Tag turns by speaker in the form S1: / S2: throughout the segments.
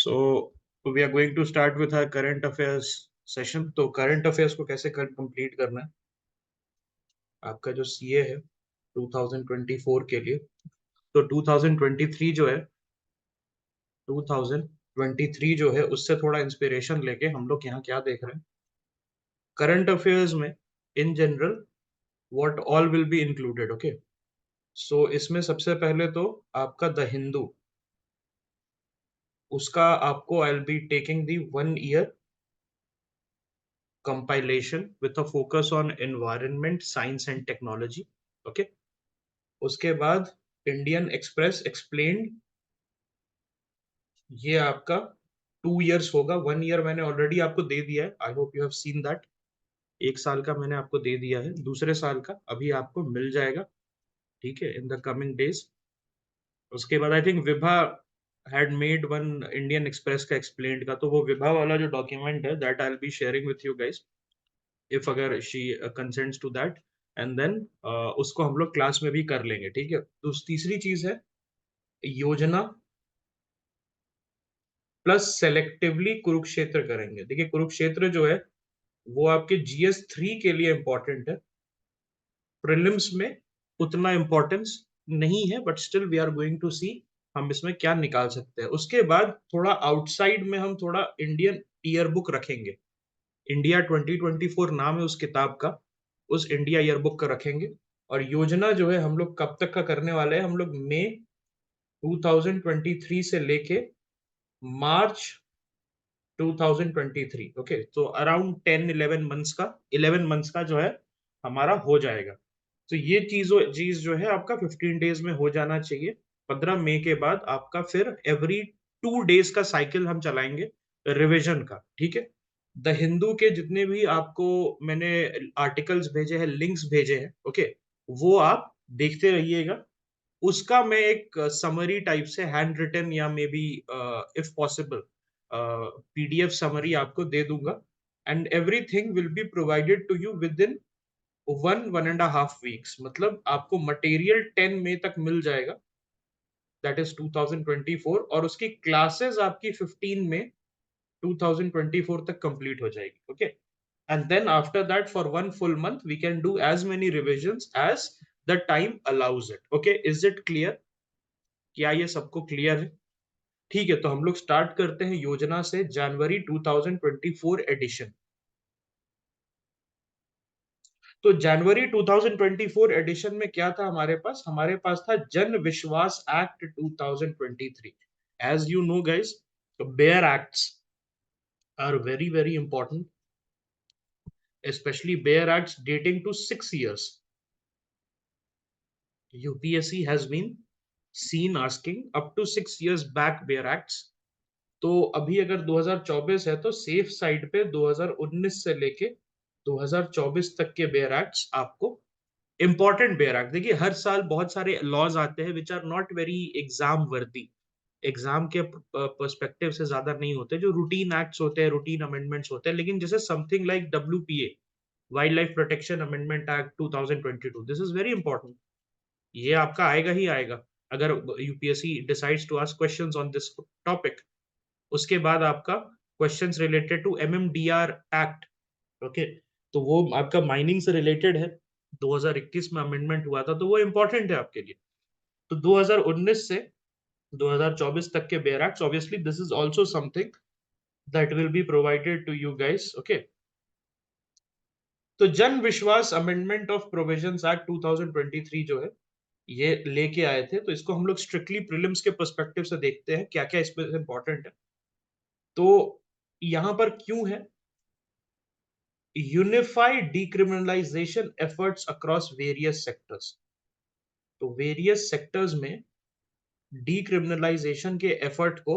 S1: So we are going to start with our current affairs session. तो current affairs को कैसे complete करना है, आपका जो सीए है 2024 के लिए। तो 2023 जो है 2023 जो है उससे थोड़ा इंस्पिरेशन लेके हम लोग यहाँ क्या देख रहे हैं करंट अफेयर्स में in general what all will be included. Okay, so इसमें सबसे पहले तो आपका द हिंदू, उसका आपको I will be taking the 1 year compilation with a focus on environment, science and technology. Okay, उसके बाद इंडियन एक्सप्रेस एक्सप्लेन्ड, ये आपका 2 years होगा। 1 year मैंने ऑलरेडी आपको दे दिया है, I hope you have seen that. 1 साल का मैंने आपको दे दिया है, दूसरे साल का अभी आपको मिल जाएगा, ठीक है, इन द कमिंग डेज। उसके बाद I think Vibha had made one Indian Express का एक्सप्लेन्ड का, तो वो विभा वाला जो डॉक्यूमेंट है that I will be sharing with you guys if अगर she consents to that, and then उसको हम लोग क्लास में भी कर लेंगे, ठीक है। तो तीसरी चीज है योजना प्लस सेलेक्टिवली कुरुक्षेत्र करेंगे। देखिए कुरुक्षेत्र जो है वो आपके GS 3 के लिए इंपॉर्टेंट है, प्रीलिम्स में उतना इंपॉर्टेंस नहीं है, but still we are going to see हम इसमें क्या निकाल सकते हैं। उसके बाद थोड़ा आउटसाइड में हम थोड़ा इंडियन ईयर बुक रखेंगे, इंडिया 2024 नाम है उस किताब का, उस इंडिया ईयर बुक का रखेंगे। और योजना जो है हम लोग कब तक का करने वाले हैं, हम लोग मई 2023 से लेके मार्च 2023, ओके, तो अराउंड 10-11 मंथ्स का, 11 मंथ्स का जो है हमारा हो जाएगा। तो ये चीज जो है आपका 15 डेज में हो जाना चाहिए। 15 मई के बाद आपका फिर एवरी 2 डेज का साइकिल हम चलाएंगे रिविजन का, ठीक है। द हिंदू के जितने भी आपको मैंने आर्टिकल्स भेजे हैं, लिंक्स भेजे हैं, ओके, वो आप देखते रहिएगा। उसका मैं एक समरी टाइप से हैंड रिटन या may be if possible PDF summary आपको दे दूंगा, and everything will be provided to you within 1-1.5 weeks। मतलब आपको मटेरियल 10 मई तक मिल जाएगा, दैट इज 2024, और उसकी क्लासेस आपकी 15 मई 2024 तक कंप्लीट हो जाएगी, okay. And then after that for 1 full month we can do as many revisions as the time allows it. Okay, is it clear? क्या ये सबको क्लियर है? ठीक है, तो हम लोग स्टार्ट करते हैं योजना से, जनवरी 2024 एडिशन। तो जनवरी 2024 एडिशन में क्या था हमारे पास? हमारे पास था Jan Vishwas act 2023। As you know guys, bare acts are very very important, especially bear acts dating to 6 years. UPSC has been seen asking up to 6 years back bear acts। तो अभी अगर 2024 है तो सेफ साइड पे 2019 से लेके 2024 तक के बेयर एक्ट्स आपको इंपॉर्टेंट बेयर एक्ट। देखिए हर साल बहुत सारे लॉज आते हैं which are not very exam worthy, exam के पर्सपेक्टिव से ज्यादा नहीं होते, जो रूटीन एक्ट्स होते हैं, रूटीन अमेंडमेंट्स होते हैं। लेकिन जैसे something like WPA, wildlife protection amendment act 2022, this is very important, ये आपका आएगा ही आएगा अगर UPSC decides to ask questions on this topic. उसके बाद आपका questions related to MMDR act, okay, तो वो आपका माइनिंग से रिलेटेड है, 2021 में अमेंडमेंट हुआ था, तो वो इंपॉर्टेंट है आपके लिए। तो 2019 से 2024 तक के bare acts, obviously this is also something that will be provided to you guys, okay. तो जन विश्वास अमेंडमेंट ऑफ प्रोविजंस एक्ट 2023 जो है ये लेके आए थे, तो इसको हम लोग स्ट्रिक्टली प्रीलिम्स के पर्सपेक्टिव से देखते हैं क्या क्या इसमें इंपॉर्टेंट है। तो यहां पर क्यों है unified decriminalisation efforts across various sectors. तो वेरियस सेक्टर्स में डिक्रिमिनलाइजेशन के एफर्ट को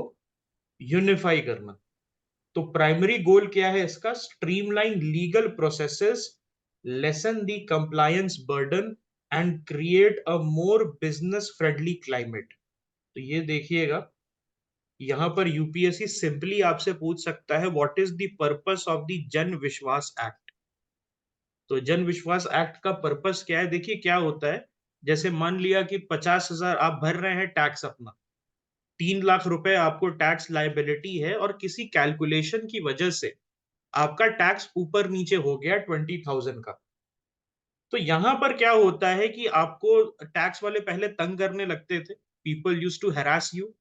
S1: यूनिफाई करना। तो प्राइमरी गोल क्या है इसका? Streamline legal processes, lesson the compliance burden and create a more business friendly climate. तो ये देखिएगा, यहां पर यूपीएससी सिंपली आपसे पूछ सकता है what is the purpose of the जन विश्वास एक्ट। तो जन विश्वास एक्ट का पर्पस क्या है? देखिए क्या होता है, जैसे मान लिया कि 50,000 आप भर रहे हैं टैक्स अपना, 3 लाख रुपए आपको टैक्स लाइबिलिटी है और किसी कैलकुलेशन की वजह से आपका टैक्स ऊपर नीचे हो गया 20,000 का, तो यहां पर क्या होता है कि आपको टैक्स वाले पहले तंग करने लगते थे, people use to harass you.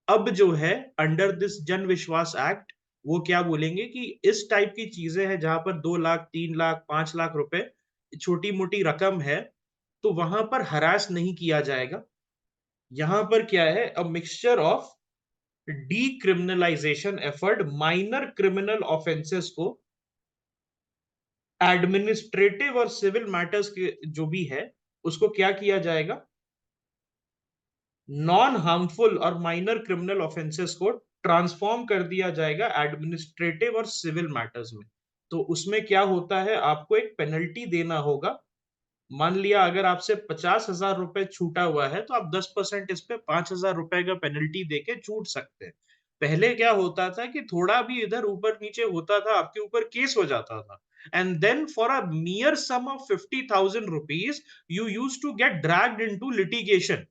S1: अब जो है अंडर दिस जन विश्वास एक्ट, वो क्या बोलेंगे कि इस टाइप की चीजें हैं जहां पर 2 लाख 3 लाख 5 लाख रुपए छोटी मोटी रकम है, तो वहां पर हरास नहीं किया जाएगा। यहां पर क्या है, a mixture of decriminalisation effort, minor criminal offences को एडमिनिस्ट्रेटिव और सिविल मैटर्स के जो भी है उसको क्या किया जाएगा, नॉन हार्मफुल और माइनर क्रिमिनल ऑफेंसेस को ट्रांसफॉर्म कर दिया जाएगा एडमिनिस्ट्रेटिव और सिविल मैटर्स में। तो उसमें क्या होता है, आपको एक पेनल्टी देना होगा। मान लिया अगर आपसे 50,000 रुपए छूटा हुआ है तो आप 10% इस पे 5,000 रुपए का पेनल्टी देके छूट सकते हैं। पहले क्या होता था कि थोड़ा भी इधर ऊपर नीचे होता था आपके ऊपर केस हो जाता था, and then for a mere sum of 50,000 rupees you use to get dragged into litigation.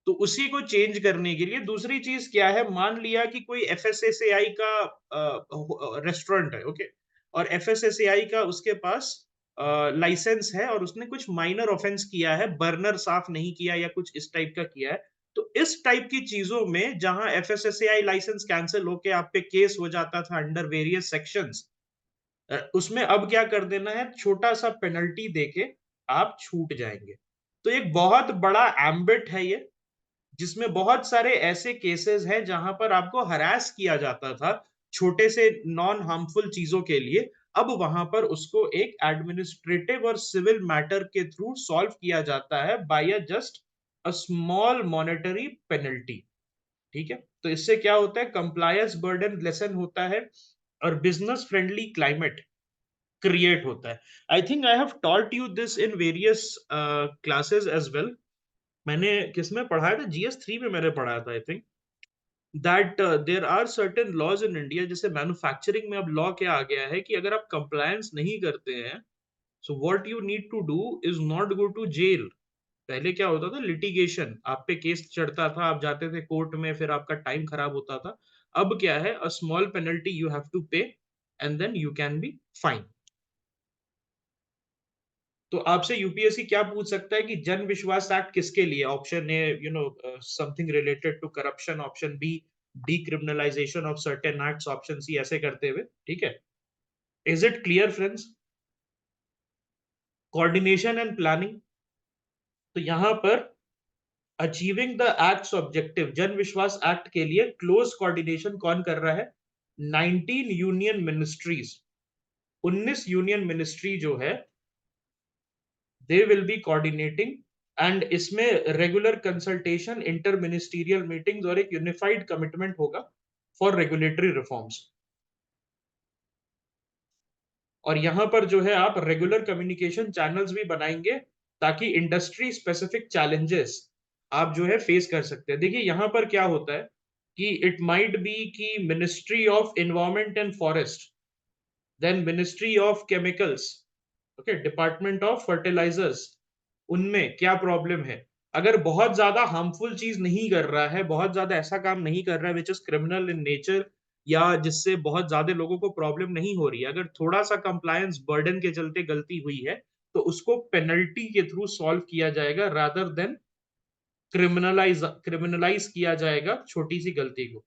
S1: तो उसी को चेंज करने के लिए दूसरी चीज क्या है, मान लिया कि कोई एफएसएसएआई का रेस्टोरेंट है, ओके, और एफएसएसएआई का उसके पास लाइसेंस है और उसने कुछ माइनर ऑफेंस किया है, बर्नर साफ नहीं किया या कुछ इस टाइप का किया है। तो इस टाइप की चीजों में जहां एफएसएसएआई लाइसेंस कैंसिल होके आप पे केस हो जाता था अंडर वेरियस सेक्शंस, उसमें अब क्या कर देना है, छोटा सा पेनल्टी देके आप छूट जाएंगे। तो एक बहुत बड़ा एम्बिट है ये, जिसमें बहुत सारे ऐसे केसेस हैं जहां पर आपको हरास किया जाता था छोटे से नॉन हार्मफुल चीजों के लिए। अब वहां पर उसको एक एडमिनिस्ट्रेटिव और सिविल मैटर के थ्रू सॉल्व किया जाता है by a just a small monetary penalty. ठीक है, तो इससे क्या होता है, कंप्लायंस बर्डन लेसन होता है और बिजनेस फ्रेंडली क्लाइमेट क्रिएट होता है। I think I have taught you this in various classes as well. मैंने किसमें पढ़ाया था, GS3 में मैंने पढ़ाया था I think, that there are certain laws in India. जैसे मैन्युफैक्चरिंग में अब लॉ क्या आ गया है कि अगर आप कंप्लायंस नहीं करते हैं, so what you need to do is not go to jail. पहले क्या होता था, लिटिगेशन, आप पे केस चढ़ता था, आप जाते थे कोर्ट में, फिर आपका टाइम खराब होता था। अब क्या है, a small penalty you have to pay and then you can be fine. तो आपसे यूपीएससी क्या पूछ सकता है कि जन विश्वास एक्ट किसके लिए, option A something related to corruption, option B decriminalisation of certain acts, option C, ऐसे करते हुए। ठीक है, is it clear friends? Coordination and planning, तो यहां पर अचीविंग द एक्ट्स ऑब्जेक्टिव, जन विश्वास एक्ट के लिए क्लोज कोऑर्डिनेशन कौन कर रहा है, 19 यूनियन मिनिस्ट्रीज, 19 यूनियन मिनिस्ट्री जो है, they will be coordinating. And इसमें regular consultation, inter ministerial meetings और एक यूनिफाइड कमिटमेंट होगा फॉर रेगुलेटरी रिफॉर्म्स। और यहां पर जो है आप रेगुलर कम्युनिकेशन चैनल्स भी बनाएंगे ताकि इंडस्ट्री स्पेसिफिक चैलेंजेस आप जो है फेस कर सकते हैं। देखिए यहां पर क्या होता है कि इट माइट बी कि ministry of environment and forest, then ministry of chemicals, okay, department of fertilisers, उनमें क्या प्रॉब्लम है। अगर बहुत ज्यादा हार्मफुल चीज नहीं कर रहा है, बहुत ज्यादा ऐसा काम नहीं कर रहा है which is criminal in nature, या जिससे बहुत ज्यादा लोगों को प्रॉब्लम नहीं हो रही है, अगर थोड़ा सा कंप्लायंस बर्डन के चलते गलती हुई है, तो उसको पेनल्टी के थ्रू सॉल्व किया जाएगा रादर देन क्रिमिनलाइज किया जाएगा छोटी सी गलती को।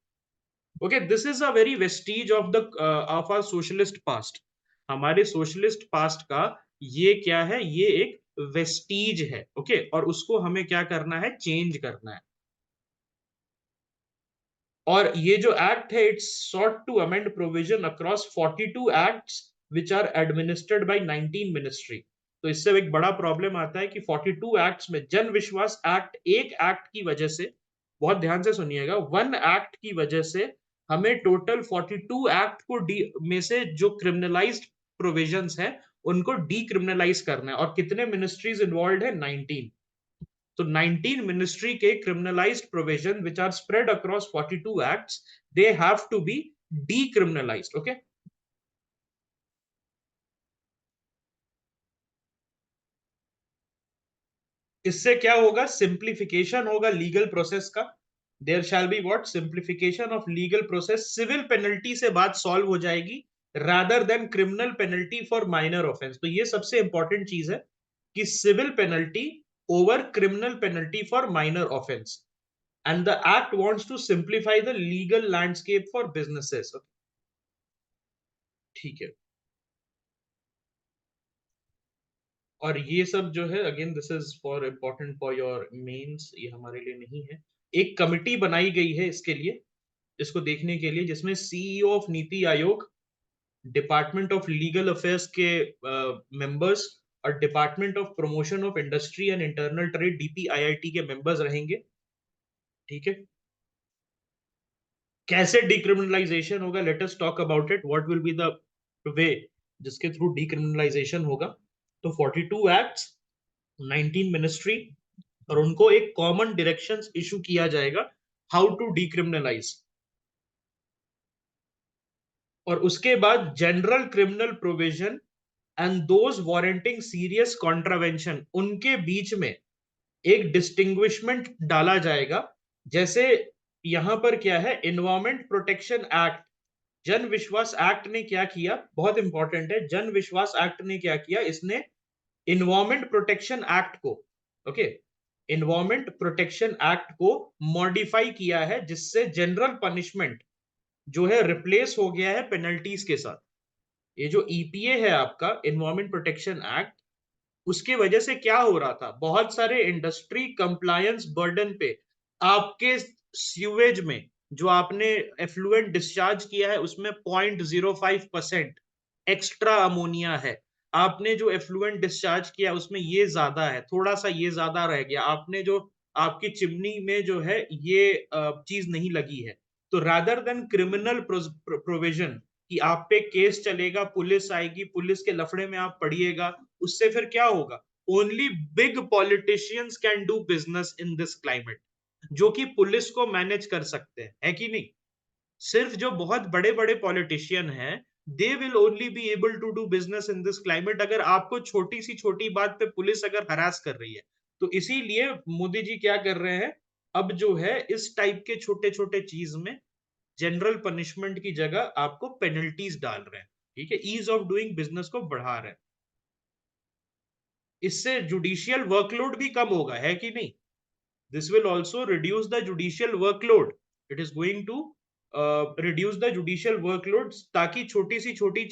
S1: Okay, this is a very vestiges of the of our socialist past. हमारे सोशलिस्ट पास्ट का ये क्या है, ये एक वेस्टीज है। ओके, और उसको हमें क्या करना है, चेंज करना है। और ये जो एक्ट है, it's sought to amend provision across 42 acts which are administered by 19 ministry. तो इससे एक बड़ा प्रॉब्लम आता है कि 42 एक्ट्स में जन विश्वास एक्ट, एक एक्ट की वजह से, बहुत ध्यान से सुनिएगा, वन एक्ट की वजह से हमें टोटल 42 एक्ट को डी में से जो क्रिमिनलाइज्ड प्रोविजंस है उनको डीक्रिमिनलाइज करना है। और कितने मिनिस्ट्रीज इन्वॉल्व है, 19। तो 19 ministry के criminalized provision which are spread across 42 acts, they have to be decriminalized. Okay, इससे क्या होगा, सिंप्लीफिकेशन होगा लीगल प्रोसेस का। There shall be what, simplification of legal process, civil penalty से बात सॉल्व हो जाएगी rather than criminal penalty for minor offence. तो ये सबसे इंपॉर्टेंट चीज है कि civil penalty over criminal penalty for minor offence, and the act wants to simplify the legal landscape for businesses. ठीक है, और ये सब जो है again this is for important for your mains, ये हमारे लिए नहीं है। एक कमिटी बनाई गई है इसके लिए, इसको देखने के लिए, जिसमें CEO of NITI Aayog, department of legal affairs के मेंबर्स और department of promotion of industry and internal trade DPIIT के मेंबर्स रहेंगे। ठीक है, कैसे डिक्रिमिनलाइजेशन होगा, let us talk about it, what will be the way जिसके थ्रू डिक्रिमिनलाइजेशन होगा। तो 42 एक्ट्स, 19 मिनिस्ट्री, और उनको एक कॉमन डायरेक्शंस इशू किया जाएगा हाउ टू डिक्रिमिनलाइज। और उसके बाद general criminal provision and those warranting serious contravention, उनके बीच में एक डिस्टिंग्विशमेंट डाला जाएगा। जैसे यहां पर क्या है, एनवायरमेंट प्रोटेक्शन एक्ट, जन विश्वास एक्ट ने क्या किया, बहुत इंपॉर्टेंट है, जन विश्वास एक्ट ने क्या किया, इसने इन्वायरमेंट प्रोटेक्शन एक्ट को, ओके, इन्वायरमेंट प्रोटेक्शन एक्ट को मॉडिफाई किया है, जिससे जनरल पनिशमेंट जो है रिप्लेस हो गया है पेनल्टीज के साथ। ये जो ईपीए है आपका, इन्वायरमेंट प्रोटेक्शन एक्ट, उसके वजह से क्या हो रहा था, बहुत सारे इंडस्ट्री कंप्लायंस बर्डन पे, आपके सीवेज में जो आपने एफ्लुएंट डिस्चार्ज किया है उसमें 0.05% एक्स्ट्रा अमोनिया है, आपने जो एफ्लुएंट डिस्चार्ज किया उसमें ये ज्यादा है, थोड़ा सा ये ज्यादा रह गया, आपने जो आपकी चिमनी में जो है ये चीज नहीं लगी है। तो रादर देन क्रिमिनल प्रोविजन कि आप पे केस चलेगा, पुलिस आएगी, पुलिस के लफड़े में आप पड़िएगा, उससे फिर क्या होगा, only big politicians can do business in this climate, जो कि पुलिस को मैनेज कर सकते हैं, है कि नहीं। सिर्फ जो बहुत बड़े बड़े पॉलिटिशियन हैं, they will only be able to do business in this climate. अगर आपको छोटी सी छोटी बात पे पुलिस अगर हरास कर रही है, तो इसीलिए मोदी जी क्या कर रहे हैं, अब जो है इस टाइप के छोटे छोटे चीज में जनरल पनिशमेंट की जगह आपको पेनल्टीज डाल रहे हैं। ठीक है, ईज ऑफ डूइंग बिजनेस को बढ़ा रहे हैं, इससे जुडिशियल वर्कलोड भी कम होगा, है कि नहीं। This will also reduce the judicial workload, it is going to reduce the judicial workload, ताकि छोटी सी छोटी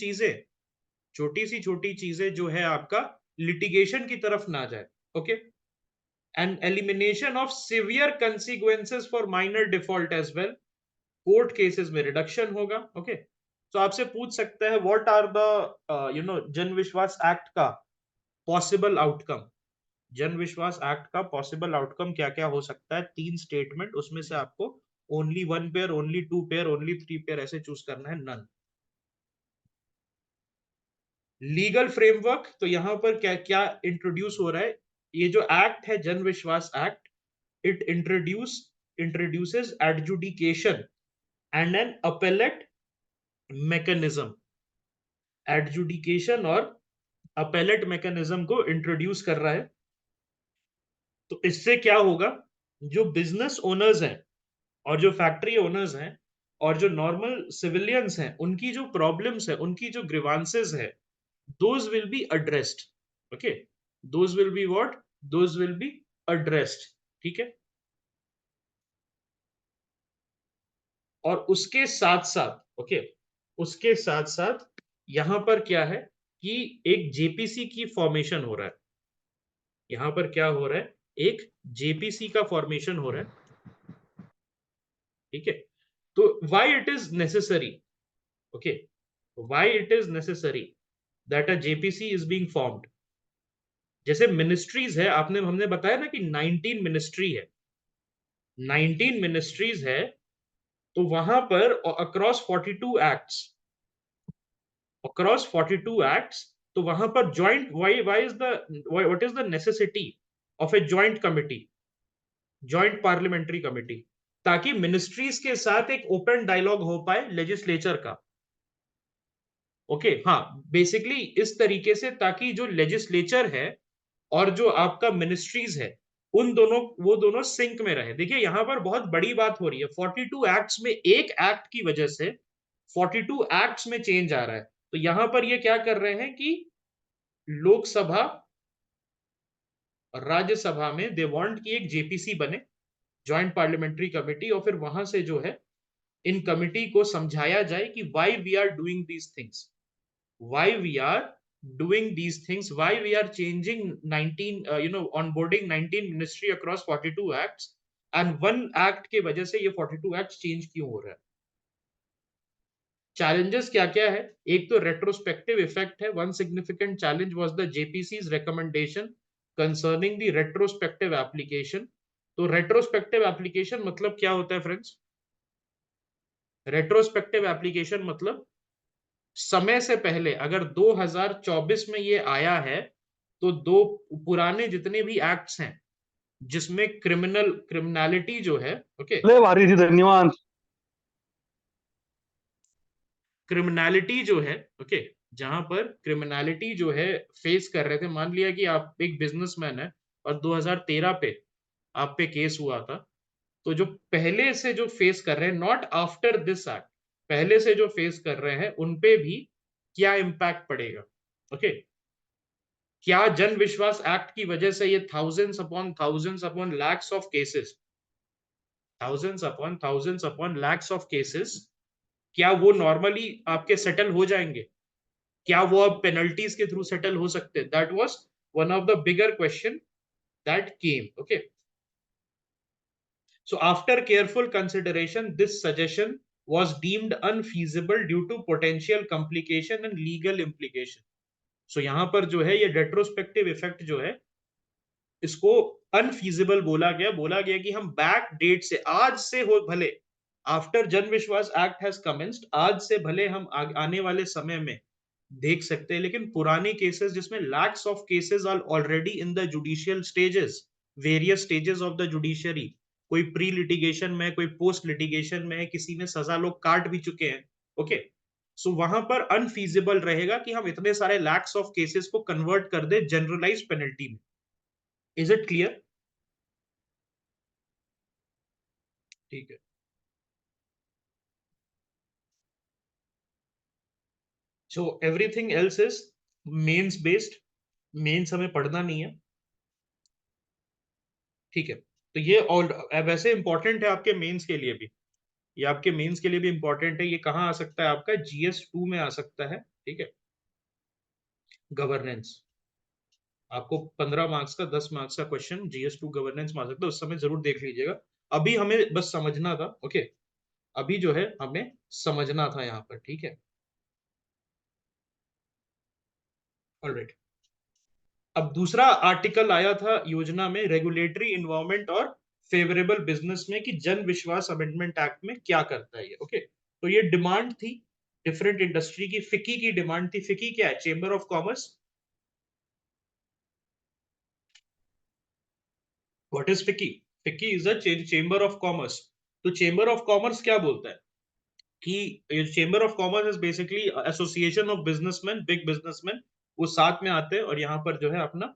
S1: चीजें जो है आपका लिटिगेशन की तरफ ना जाए। Okay, and elimination of severe consequences for minor default as well, court cases में रिडक्शन होगा। ओके, तो आपसे पूछ सकता है व्हाट आर द जन विश्वास एक्ट का पॉसिबल आउटकम, जन विश्वास एक्ट का पॉसिबल आउटकम क्या क्या हो सकता है, 3 स्टेटमेंट, उसमें से आपको only 1 pair, only 2 pair, only 3 pair ऐसे चूज करना है, नन। लीगल फ्रेमवर्क, तो यहां पर क्या क्या इंट्रोड्यूस हो रहा है, ये जो एक्ट है Jan Vishwas act, it introduces adjudication and an appellate mechanism, adjudication और अपेलेट मैकेनिज्म को इंट्रोड्यूस कर रहा है। तो इससे क्या होगा, जो बिजनेस ओनर्स हैं और जो फैक्ट्री ओनर्स हैं और जो नॉर्मल सिविलियंस हैं, उनकी जो प्रॉब्लम्स है, उनकी जो ग्रीवांसेस है, those will be addressed. Okay, those will be what, those will be addressed. ठीक है, और उसके साथ साथ, ओके, उसके साथ साथ यहां पर क्या है कि एक जेपीसी की फॉर्मेशन हो रहा है, यहां पर क्या हो रहा है, एक जेपीसी का फॉर्मेशन हो रहा है। ठीक है, तो why it is necessary, okay, why it is necessary that a JPC is being formed. जैसे मिनिस्ट्रीज है, आपने हमने बताया ना कि 19 मिनिस्ट्री है, 19 मिनिस्ट्रीज है, तो वहां पर अक्रॉस 42 एक्ट्स, अक्रॉस 42 एक्ट्स, तो वहां पर joint, why is the, what is the necessity of A joint committee, joint parliamentary committee, ताकि मिनिस्ट्रीज के साथ एक ओपन डायलॉग हो पाए लेजिस्लेचर का। ओके, हाँ, बेसिकली इस तरीके से, ताकि जो लेजिस्लेचर है और जो आपका मिनिस्ट्रीज है, वो दोनों सिंक में रहे। देखिए यहां पर बहुत बड़ी बात हो रही है, 42 एक्ट्स में एक एक्ट की वजह से 42 एक्ट्स में चेंज आ रहा है। तो यहां पर ये क्या कर रहे हैं कि लोकसभा और राज्यसभा में दे वांट की एक जेपीसी बने, ज्वाइंट पार्लियामेंट्री कमेटी, और फिर वहां से जो है इन कमिटी को समझाया जाए कि why we are doing these things, why we are doing these things, why we are changing 19 onboarding 19 ministry across 42 acts, and one act के वजह से ये 42 acts change क्यों हो रहा है। challenges क्या क्या है, एक तो retrospective effect है। one significant challenge was the JPC's recommendation concerning the retrospective application। तो retrospective application मतलब क्या होता है फ्रेंड्स? retrospective application मतलब समय से पहले अगर 2024 में ये आया है तो दो पुराने जितने भी एक्ट्स हैं जिसमें क्रिमिनलिटी जो है, ओके,
S2: ले भारी थी, धन्यवाद।
S1: क्रिमिनलिटी जो है, ओके, जहां पर क्रिमिनलिटी जो है फेस कर रहे थे, मान लिया कि आप एक बिजनेसमैन है और 2013 पे आप पे केस हुआ था, तो जो पहले से जो फेस कर रहे हैं, नॉट आफ्टर दिस एक्ट, पहले से जो फेस कर रहे हैं उन पे भी क्या इम्पैक्ट पड़ेगा। ओके, क्या जन विश्वास एक्ट की वजह से ये thousands upon lakhs of cases, thousands upon lakhs of cases, क्या वो नॉर्मली आपके सेटल हो जाएंगे? क्या वो अब पेनल्टीज के थ्रू सेटल हो सकते हैं? That was one of the bigger question that came. Okay, so after careful consideration this suggestion was deemed unfeasible due to potential complication and legal implication। so यहां पर जो है ये रेट्रोस्पेक्टिव इफेक्ट जो है इसको अनफीजिबल बोला गया कि हम बैक डेट से, आज से हो भले, आफ्टर जन विश्वास एक्ट हैज कमेंस्ड, आज से भले हम आने वाले समय में देख सकते हैं, लेकिन पुराने केसेस जिसमें lakhs of cases are already in the judicial stages, various stages of the judiciary, कोई प्री लिटिगेशन में, कोई पोस्ट लिटिगेशन में, किसी में सजा लोग काट भी चुके हैं। ओके, सो वहां पर अनफीजिबल रहेगा कि हम इतने सारे लैक्स ऑफ केसेस को कन्वर्ट कर दे जनरलाइज पेनल्टी में। Is it clear? ठीक है, so everything else is mains based, mains हमें पढ़ना नहीं है। ठीक है, तो ये और वैसे इंपॉर्टेंट है आपके मेंस के लिए भी, ये आपके मेंस के लिए भी इंपॉर्टेंट है। ये कहाँ आ सकता है? आपका GS2 में आ सकता है। ठीक है, गवर्नेंस, आपको 15 मार्क्स का 10 मार्क्स का क्वेश्चन GS2 गवर्नेंस में आ सकता है, उस समय जरूर देख लीजिएगा। अभी हमें बस समझना था। ओके, अभी जो है हमें समझना था यहाँ पर। ठीक है, ऑलराइट। अब दूसरा आर्टिकल आया था योजना में, रेगुलेटरी इन्वायरमेंट और फेवरेबल बिजनेस में, कि जन विश्वास अमेंडमेंट एक्ट में क्या करता है ये। ओके, तो ये डिमांड थी डिफरेंट इंडस्ट्री की, फिक्की की डिमांड थी। फिक्की क्या है? Chamber of commerce. What is FICCI? FICCI is a chamber of commerce. तो चेंबर ऑफ कॉमर्स क्या बोलता है कि chamber of commerce is basically association of businessman, big businessman, वो साथ में आते हैं और यहाँ पर जो है अपना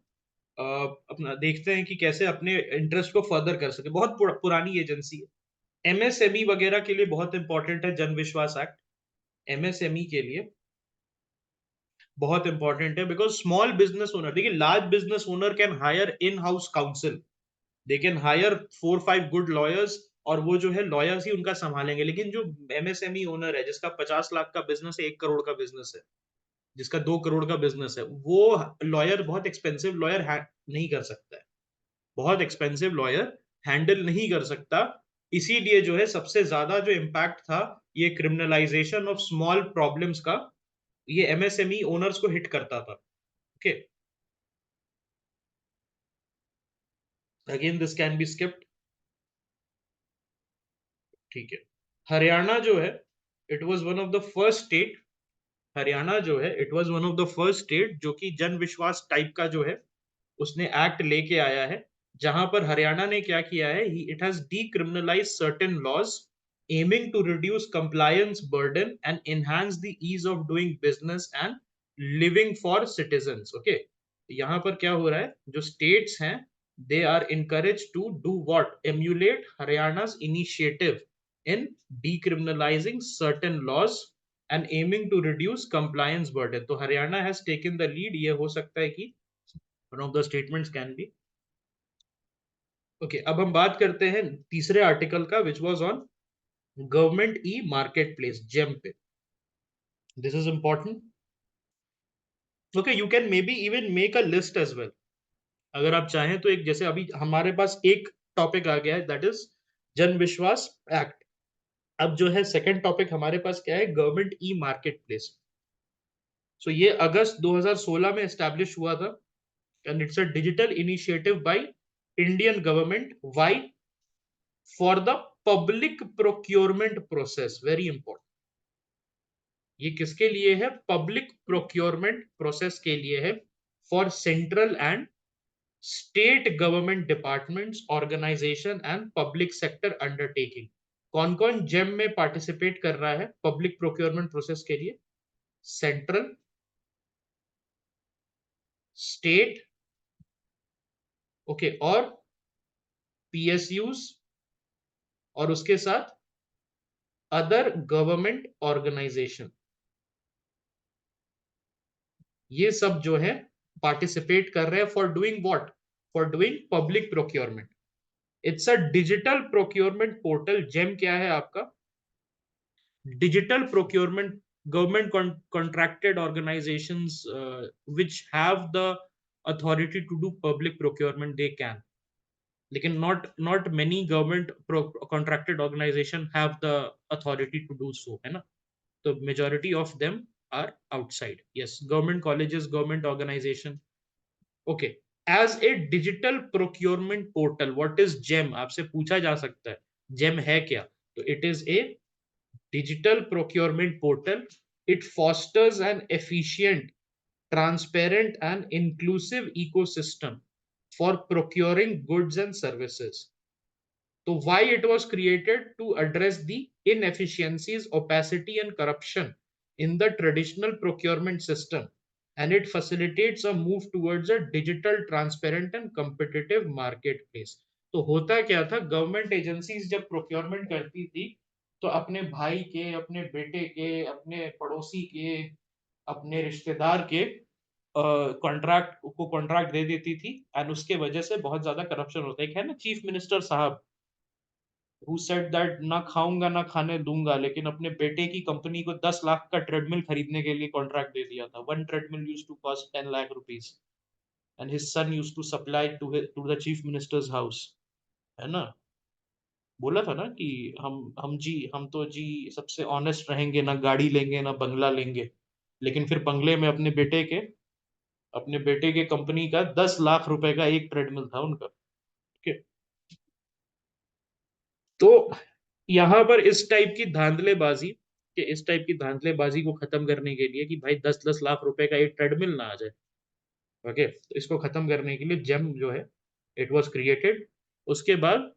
S1: अपना देखते हैं कि कैसे अपने इंटरेस्ट को फर्दर कर सके। बहुत पुरानी एजेंसी है। MSME वगैरह के लिए बहुत इंपॉर्टेंट है जन विश्वास एक्ट, MSME के लिए बहुत इंपॉर्टेंट है, बिकॉज स्मॉल बिजनेस ओनर, देखिए large business owner can hire in house counsel, they can hire 4-5 good lawyers, और वो जो है लॉयर्स ही उनका संभालेंगे। लेकिन जो MSME ओनर है जिसका 50 लाख का बिजनेस है, 1 करोड़ का बिजनेस है, जिसका 2 करोड़ का बिजनेस है, वो लॉयर, बहुत एक्सपेंसिव लॉयर नहीं कर सकता है, बहुत एक्सपेंसिव लॉयर हैंडल नहीं कर सकता। इसीलिए जो है सबसे ज्यादा जो इम्पैक्ट था ये क्रिमिनलाइजेशन ऑफ स्मॉल प्रॉब्लम्स का, ये MSME ओनर्स को हिट करता था। Okay, again this can be skipped. ठीक है, हरियाणा जो है, it was one of the first state, Haryana जो है it was one of the first state जो कि जन विश्वास टाइप का जो है उसने एक्ट लेके आया है। जहां पर हरियाणा ने क्या किया है, it has decriminalise certain laws aiming to reduce compliance burden and enhance the ease of doing business and living for citizens. Okay, यहाँ पर क्या हो रहा है, जो स्टेट्स हैं they are encouraged to do what? Emulate Haryana's initiative in decriminalizing certain laws and aiming to reduce compliance burden. तो Haryana has taken the lead. ये हो सकता है कि one of the statements can be. Okay, अब हम बात करते हैं तीसरे आर्टिकल का, which was on government e marketplace, GeM पे. This is important. Okay, you can maybe even make a list as well. अगर आप चाहें तो एक, जैसे अभी हमारे पास एक टॉपिक आ गया है, दैट इज जन विश्वास एक्ट. अब जो है सेकंड टॉपिक हमारे पास क्या है? Government e market place. सो ये अगस्त 2016 में एस्टैब्लिश हुआ था, and it's a digital initiative by Indian government. Why? For the public procurement process. Very important. ये किसके लिए है? पब्लिक प्रोक्योरमेंट प्रोसेस के लिए है. For central and state government departments, organisation and public sector undertaking. कौन कौन जेम में पार्टिसिपेट कर रहा है पब्लिक प्रोक्योरमेंट प्रोसेस के लिए? सेंट्रल, स्टेट, ओके, और पीएसयूज, और उसके साथ अदर गवर्नमेंट ऑर्गेनाइजेशन. ये सब जो है पार्टिसिपेट कर रहे हैं for doing what? For doing public procurement. It's a digital procurement portal. GeM क्या है आपका? Digital procurement. Government contracted organizations which have the authority to do public procurement, they can. लेकिन not many government contracted organization have the authority to do so, है ना? तो majority of them are outside. Yes, government colleges, government organization. Okay, as a digital procurement portal, what is GEM? आपसे पूछा जा सकता है GEM है क्या? तो it is a digital procurement portal. It fosters an efficient, transparent, and inclusive ecosystem for procuring goods and services. So, why it was created? To address the inefficiencies, opacity, and corruption in the traditional procurement system. And it facilitates a move towards a digital, transparent, and competitive marketplace. तो होता क्या था? Government agencies जब procurement करती थी, तो अपने भाई के, अपने बेटे के, अपने पड़ोसी के, अपने रिश्तेदार के कॉन्ट्रैक्ट दे देती थी, एंड उसके वजह से बहुत ज्यादा करप्शन होता है. ना चीफ मिनिस्टर साहब who said that ना खाऊंगा ना खाने दूंगा, लेकिन अपने बेटे की कंपनी को 10 लाख का ट्रेडमिल खरीदने के लिए कॉन्ट्रैक्ट दे दिया था. One treadmill used to cost 10 lakh rupees, and his son used to supply to the chief minister's house. है ना? बोला था ना कि हम तो जी सबसे ऑनेस्ट रहेंगे, ना गाड़ी लेंगे ना बंगला लेंगे, लेकिन फिर बंगले में अपने बेटे के कंपनी का 10 लाख रुपए का एक ट्रेडमिल था उनका. ठीक है? तो यहाँ पर इस टाइप की धांधलेबाजी को खत्म करने के लिए, कि भाई 10-10 लाख रुपए का एक ट्रेडमिल ना आ जाए. ओके, तो इसको खत्म करने के लिए जेम जो है, इट वाज क्रिएटेड. उसके बाद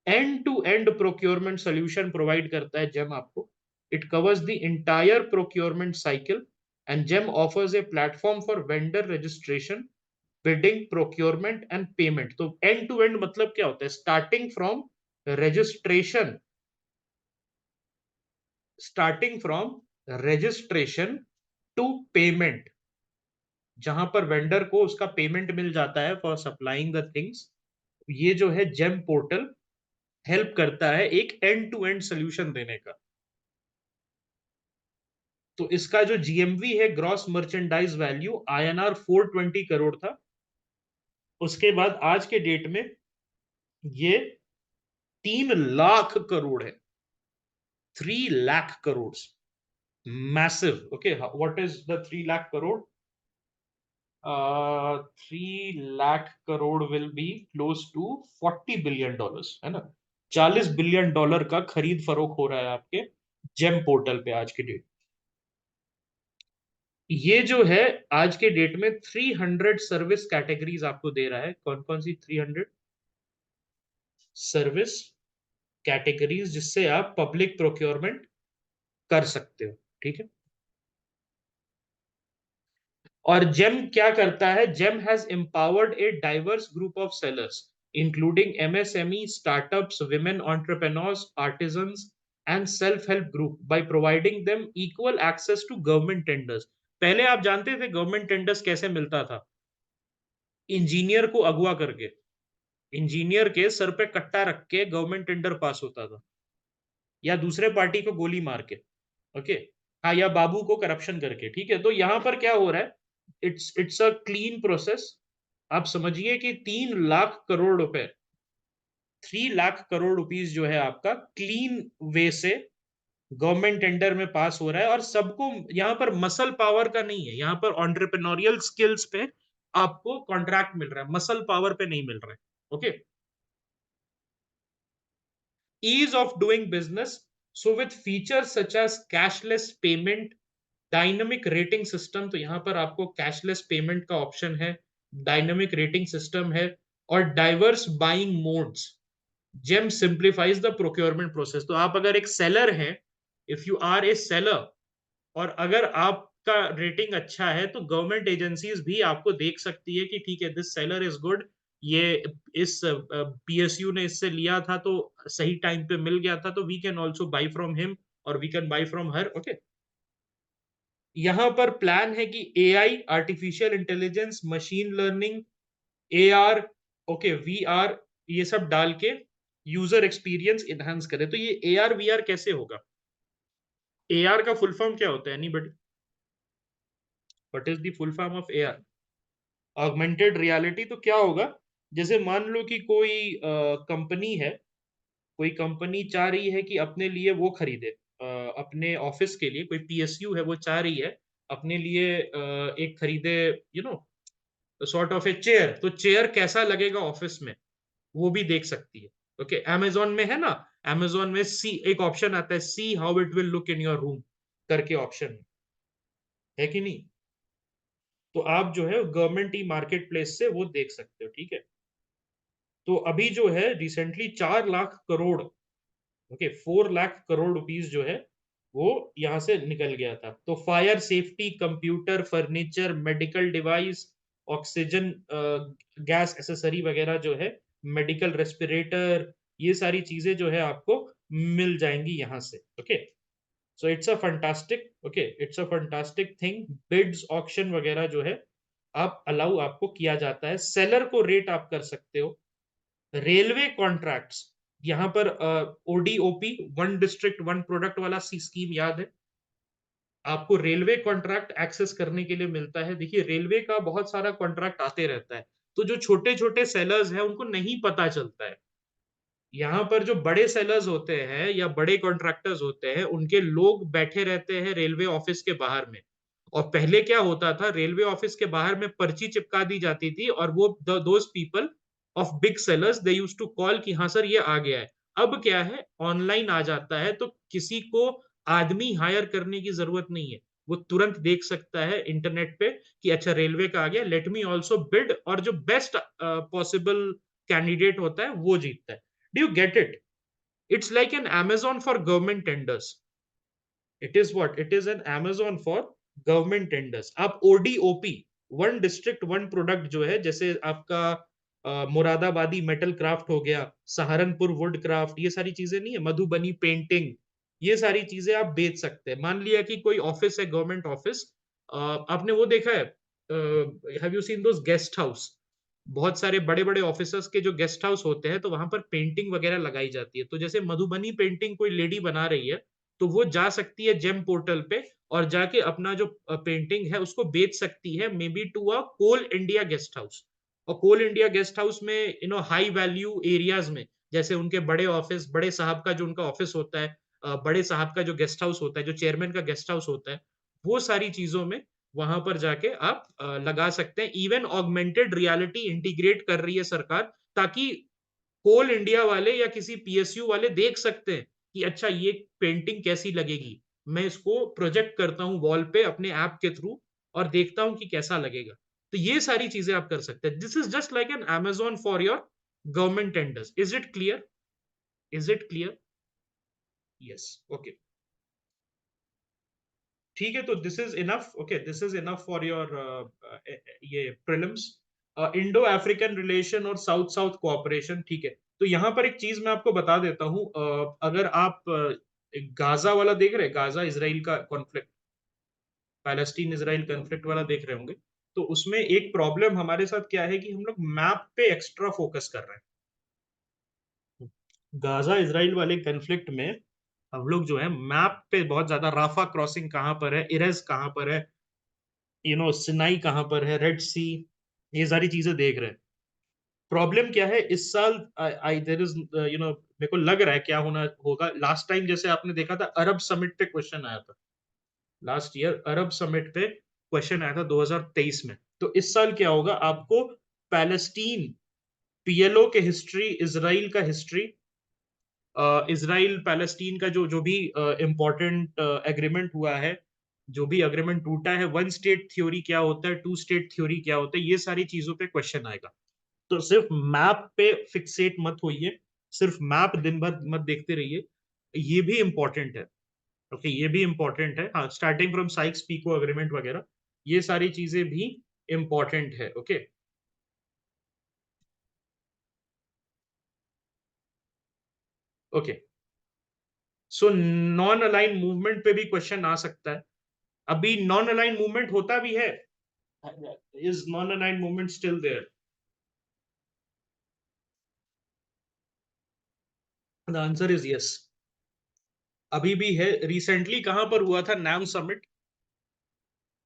S1: end to end procurement solution provide करता है जेम आपको. It covers the entire procurement cycle, and GeM offers a platform for vendor registration, bidding, procurement and payment. तो एंड टू एंड मतलब क्या होता है? Registration starting from registration to payment, जहां पर वेंडर को उसका पेमेंट मिल जाता है फॉर सप्लाइंग द थिंग्स. ये जो है जेम पोर्टल हेल्प करता है एक एंड टू एंड सोल्यूशन देने का. तो इसका जो जीएमवी है, gross merchandise value, INR 420 crore था. उसके बाद आज के डेट में ये 3 लाख करोड़ है. 3 lakh crore. Massive. Okay, what is the 3 lakh crore? 3 lakh crore will be close to $40 billion, है ना? $40 बिलियन का खरीद फरोख्त हो रहा है आपके जेम पोर्टल पे आज के डेट. ये जो है आज के डेट में 300 सर्विस कैटेगरीज आपको दे रहा है. कौन कौन सी 300 सर्विस कैटेगरीज जिससे आप पब्लिक प्रोक्योरमेंट कर सकते हो? ठीक है. और जेम क्या करता है, GeM has empowered a diverse group of sellers including MSME, startups, women entrepreneurs, artisans and self help group by providing them equal access to government tenders. पहले आप जानते थे गवर्नमेंट टेंडर्स कैसे मिलता था? इंजीनियर को अगवा करके, इंजीनियर के सर पे कट्टा रख के गवर्नमेंट टेंडर पास होता था, या दूसरे पार्टी को गोली मार के। ओके, हाँ, या बाबू को करप्शन करके। ठीक है, तो यहां पर क्या हो रहा है, इट्स अ क्लीन प्रोसेस। आप समझिए कि 3 लाख करोड़ रुपए, 3 लाख करोड़ रुपीज जो है आपका क्लीन वे से गवर्नमेंट टेंडर में पास हो रहा है। और सबको यहाँ पर मसल पावर का नहीं है, यहाँ पर ऑन्टरप्रेन्योरियल स्किल्स पे आपको कॉन्ट्रैक्ट मिल रहा है, मसल पावर पे नहीं मिल रहा है। Okay, ease of doing business. So with features such as cashless payment, dynamic rating system, तो यहाँ पर आपको कैशलेस पेमेंट का ऑप्शन है, डायनामिक रेटिंग सिस्टम है, और diverse buying modes. GeM simplifies the procurement process. तो आप अगर एक सेलर हैं, if you are a seller, और अगर आपका रेटिंग अच्छा है, तो गवर्नमेंट एजेंसीज भी आपको देख सकती है कि ठीक है, दिस सेलर इज गुड, ये इस पीएसयू ने इससे लिया था तो सही टाइम पे मिल गया था, तो we can also buy from him और we can buy from her. Okay, यहां पर प्लान है कि AI, artificial intelligence, machine learning, AR, okay, VR, ये सब डाल के यूजर एक्सपीरियंस इनहांस करे। तो ये एआर वीआर कैसे होगा? एआर का फुल फॉर्म क्या होता है? Anybody? What is the full form of AR? Augmented reality. तो क्या होगा, जैसे मान लो कि कोई कंपनी है, कोई कंपनी चाह रही है कि अपने लिए वो खरीदे, अपने ऑफिस के लिए, कोई पीएसयू है वो चाह रही है अपने लिए एक खरीदे, you know, sort of a chair. तो चेयर कैसा लगेगा ऑफिस में, वो भी देख सकती है। ओके, अमेजोन में है ना, अमेजोन में सी एक ऑप्शन आता है, see how it will look in your room करके ऑप्शन है कि नहीं? तो आप जो है गवर्नमेंट ई मार्केट प्लेस से वो देख सकते हो। ठीक है, तो अभी जो है recently 4 lakh crore, okay, 4 lakh crore rupees जो है वो यहाँ से निकल गया था। तो fire safety, computer, furniture, medical device, oxygen gas accessory वगैरह जो है, मेडिकल रेस्पिरेटर, ये सारी चीजें जो है आपको मिल जाएंगी यहाँ से। Okay, so it's a fantastic, okay, it's a fantastic thing. Bids, auction वगैरह जो है आप अलाउ आपको किया जाता है, सेलर को रेट आप कर सकते हो। रेलवे कॉन्ट्रैक्ट्स, यहां पर ODOP, one district one product वाला सी स्कीम याद है आपको? रेलवे कॉन्ट्रैक्ट एक्सेस करने के लिए मिलता है। देखिए, रेलवे का बहुत सारा कॉन्ट्रैक्ट आते रहता है, तो जो छोटे छोटे सेलर्स हैं उनको नहीं पता चलता है। यहाँ पर जो बड़े सेलर्स होते हैं या बड़े कॉन्ट्रैक्टर्स होते हैं, उनके लोग बैठे रहते हैं रेलवे ऑफिस के बाहर में। और पहले क्या होता था, रेलवे ऑफिस के बाहर में पर्ची चिपका दी जाती थी, और वो those people of big sellers they used to call कि हाँ सर ये आ गया है। अब क्या है, ऑनलाइन आ जाता है, तो किसी को आदमी हायर करने की जरूरत नहीं है। वो तुरंत देख सकता है इंटरनेट पे कि अच्छा रेलवे का आ गया, लेट मी ऑल्सो बिड, और जो बेस्ट पॉसिबल कैंडिडेट होता है वो जीतता है। Do you get it? It's like an Amazon for government tenders. It is what? It is an Amazon for government tenders. आप ODOP, one district one product जो है, जैसे आपका मुरादाबादी मेटल क्राफ्ट हो गया, सहारनपुर वुड क्राफ्ट, ये सारी चीजें नहीं है, मधुबनी पेंटिंग, ये सारी चीजें आप बेच सकते हैं। मान लिया कि कोई ऑफिस है, गवर्नमेंट ऑफिस, आपने वो देखा है, have you seen those guest house? बहुत सारे बड़े बड़े ऑफिसर्स के जो गेस्ट हाउस होते हैं, तो वहां पर पेंटिंग वगैरह लगाई जाती है। तो जैसे मधुबनी पेंटिंग कोई लेडी बना रही है, तो वो जा सकती है जेम पोर्टल पे, और जाके अपना जो पेंटिंग है उसको बेच सकती है, maybe to a Coal India guest house. और कोल इंडिया गेस्ट हाउस में हाई वैल्यू एरियाज में, जैसे उनके बड़े ऑफिस, बड़े साहब का जो उनका ऑफिस होता है, बड़े साहब का जो गेस्ट हाउस होता है, जो चेयरमैन का गेस्ट हाउस होता है, वो सारी चीजों में वहां पर जाके आप लगा सकते हैं। इवन ऑगमेंटेड रियलिटी इंटीग्रेट कर रही है सरकार, ताकि कोल इंडिया वाले या किसी पीएसयू वाले देख सकते हैं कि अच्छा ये पेंटिंग कैसी लगेगी, मैं इसको प्रोजेक्ट करता हूँ वॉल पे अपने ऐप के थ्रू, और देखता हूँ कि कैसा लगेगा। तो ये सारी चीजें आप कर सकते हैं। This is just like an Amazon for your government tenders. Is it clear? Is it clear? Yes, okay. ठीक है, तो this is enough, okay, this is enough for your ये प्रीलिम्स। इंडो अफ्रीकन रिलेशन और south south cooperation, ठीक है। तो यहाँ पर एक चीज मैं आपको बता देता हूँ, अगर आप गाजा वाला देख रहे हैं, गाजा इसराइल का कॉन्फ्लिक्ट, पैलेस्टीन इसराइल कॉन्फ्लिक्ट वाला देख रहे होंगे, तो उसमें एक प्रॉब्लम हमारे साथ क्या है कि हम लोग मैप पे एक्स्ट्रा फोकस कर रहे हैं। गाजा इसराइल वाले कॉन्फ्लिक्ट में हम लोग जो है मैप पे बहुत ज्यादा, राफा क्रॉसिंग कहाँ पर है, इरेज कहाँ पर है, सिनाई कहाँ पर है, रेड सी, ये सारी चीजें देख रहे हैं। प्रॉब्लम क्या है इस साल, आई देर इज मेरे को लग रहा है क्या होना होगा, लास्ट टाइम जैसे आपने देखा था अरब समिट पे क्वेश्चन आया था, लास्ट ईयर अरब समिट पे क्वेश्चन आया था 2023 में। तो इस साल क्या होगा, आपको पैलेस्टीन, पीएलओ के हिस्ट्री, इसराइल का हिस्ट्री, इसराइल पैलेस्टीन का जो जो भी इंपॉर्टेंट एग्रीमेंट हुआ है, जो भी एग्रीमेंट टूटा है, वन स्टेट थ्योरी क्या होता है, टू स्टेट थ्योरी क्या होता है, ये सारी चीजों पे क्वेश्चन आएगा। तो सिर्फ मैप पे फिक्सेट मत होइए, सिर्फ मैप दिन भर मत देखते रहिए, ये भी इंपॉर्टेंट है। ओके, ये भी इंपॉर्टेंट है, हाँ, starting from Sykes Picot agreement वगैरह, ये सारी चीजें भी इंपॉर्टेंट है। Okay, okay, so non align movement पे भी क्वेश्चन आ सकता है। अभी नॉन अलाइन मूवमेंट होता भी है, is non align movement still there? The answer is yes, अभी भी है। रिसेंटली कहां पर हुआ था नैम समिट?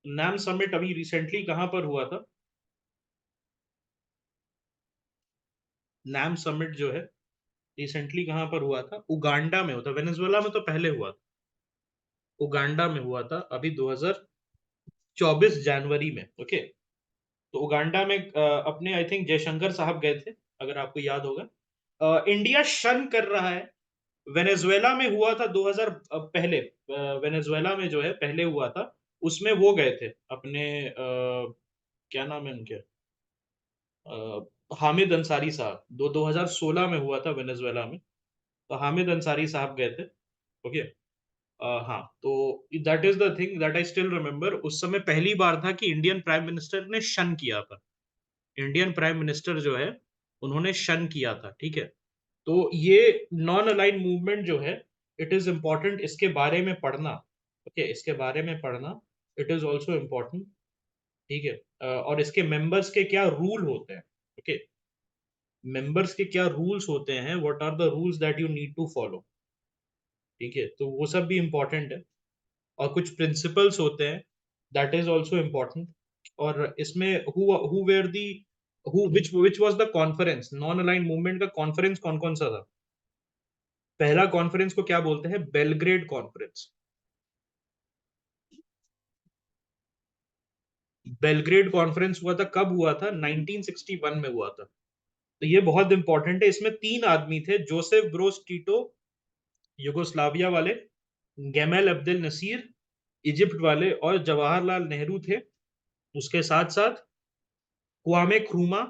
S1: नैम समिट अभी रिसेंटली कहां पर हुआ था? नैम समिट जो है रिसेंटली कहां पर हुआ था? उगांडा में हुआ था, वेनेजुएला में तो पहले हुआ था, उगांडा में हुआ था अभी 2024 जनवरी में। ओके, तो उगांडा में अपने आई थिंक जयशंकर साहब गए थे, अगर आपको याद होगा। इंडिया शन कर रहा है, वेनेजुएला में हुआ था 2000 पहले, वेनेजुएला में जो है पहले हुआ था, उसमें वो गए थे अपने क्या नाम है उनके, हामिद अंसारी साहब, 2016 में हुआ था वेनेजुएला में, तो हामिद अंसारी साहब गए थे। ओके, हाँ, तो that is the thing that I still remember, उस समय पहली बार था कि इंडियन प्राइम मिनिस्टर ने शन किया था, इंडियन प्राइम मिनिस्टर जो है उन्होंने शन किया था, ठीक है। तो ये नॉन अलाइन मूवमेंट जो है, इट इज इंपॉर्टेंट इसके बारे में पढ़ना। ओके, इसके बारे में पढ़ना, इट इज ऑल्सो इम्पोर्टेंट, ठीक है। और इसके मेंबर्स के क्या रूल होते हैं, ओके, मेंबर्स के क्या रूल्स होते हैं, what are the rules that you need to follow, ठीक है, तो वो सब भी इंपॉर्टेंट है। और कुछ प्रिंसिपल्स होते हैं, दैट इज ऑल्सो इम्पोर्टेंट। और इसमें who were the, who which was the conference, non align movement का कॉन्फ्रेंस कौन कौन सा था? पहला कॉन्फ्रेंस को क्या बोलते हैं? Belgrade conference. बेलग्रेड कॉन्फ्रेंस हुआ था, कब हुआ था? 1961 में हुआ था। तो ये बहुत इंपॉर्टेंट है, इसमें तीन आदमी थे, जोसेफ ब्रोस टीटो युगोस्लाविया वाले, गैमेल अब्देल नसीर इजिप्ट वाले, और जवाहरलाल नेहरू थे। उसके साथ साथ क्वामे क्रूमा